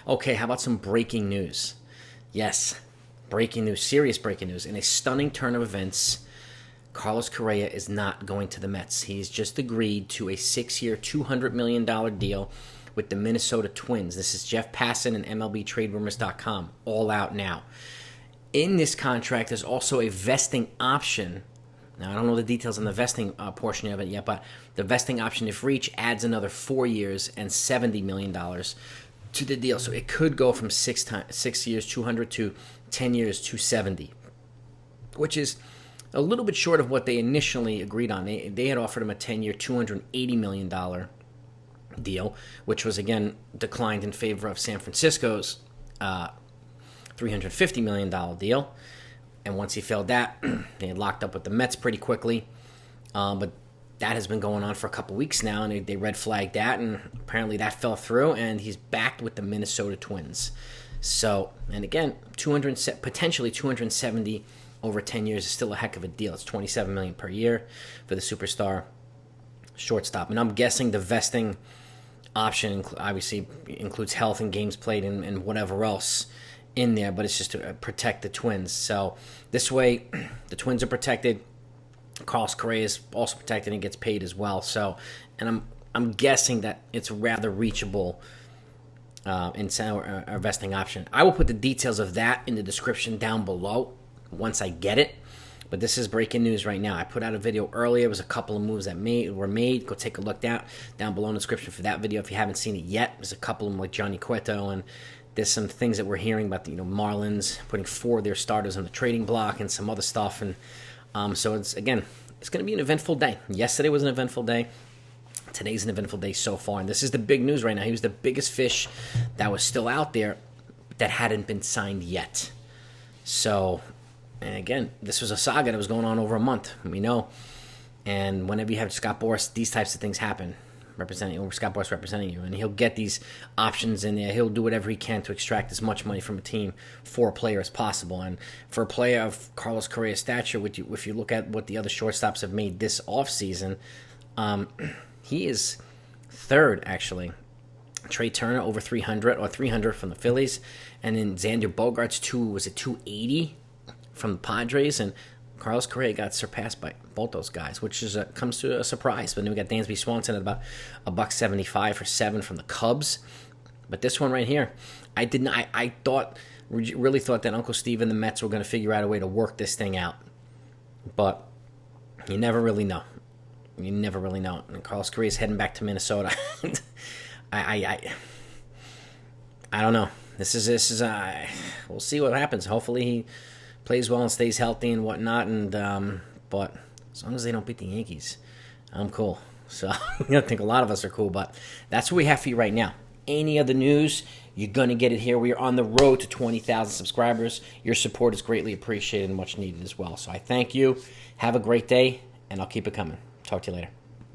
Okay, how about some breaking news? Yes, breaking news, serious breaking news. In a stunning turn of events, Carlos Correa is not going to the Mets. He's just agreed to a 6-year, $200 million deal with the Minnesota Twins. This is Jeff Passan and MLBTradeRumors.com, all out now. In this contract, there's also a vesting option. Now, I don't know the details on the vesting portion of it yet, but the vesting option, if reached, adds another 4 years and $70 million to the deal. So it could go from 6 years, 200, to 10 years, 270, which is a little bit short of what they initially agreed on. They had offered him a 10-year, $280 million deal, which was, again, declined in favor of San Francisco's $350 million deal. And once he failed that, they had locked up with the Mets pretty quickly. But that has been going on for a couple weeks now, and they red flagged that, and apparently that fell through, and he's backed with the Minnesota Twins. So, and again, potentially 270 over 10 years is still a heck of a deal. It's $27 million per year for the superstar shortstop. And I'm guessing the vesting option obviously includes health and games played and whatever else in there, but it's just to protect the Twins. So this way, the Twins are protected. Carlos Correa is also protected and gets paid as well. So, and I'm guessing that it's rather reachable in our vesting option. I will put the details of that in the description down below once I get it. But this is breaking news right now. I put out a video earlier. It was a couple of moves that were made. Go take a look down below in the description for that video if you haven't seen it yet. There's a couple of them like Johnny Cueto, and there's some things that we're hearing about the Marlins putting 4 of their starters on the trading block and some other stuff. And so it's going to be an eventful day. Yesterday was an eventful day. Today's an eventful day so far. And this is the big news right now. He was the biggest fish that was still out there that hadn't been signed yet. So, and again, this was a saga that was going on over a month. We know. And whenever you have Scott Boras, these types of things happen. Scott Boras representing you, and he'll get these options in there. He'll do whatever he can to extract as much money from a team for a player as possible. And for a player of Carlos Correa's stature, if you look at what the other shortstops have made this offseason, he is third, actually. Trey Turner over 300 from the Phillies, and then Xander Bogaerts 280 from the Padres, and Carlos Correa got surpassed by both those guys, which comes to a surprise. But then we got Dansby Swanson at about $1.75 for 7 from the Cubs. But this one right here, I really thought that Uncle Steve and the Mets were going to figure out a way to work this thing out. But you never really know. And Carlos Correa's heading back to Minnesota. I don't know. This is we'll see what happens. Hopefully he plays well and stays healthy and whatnot, and but as long as they don't beat the Yankees, I'm cool. So I think a lot of us are cool, but that's what we have for you right now. Any other news, you're going to get it here. We are on the road to 20,000 subscribers. Your support is greatly appreciated and much needed as well. So I thank you. Have a great day, and I'll keep it coming. Talk to you later.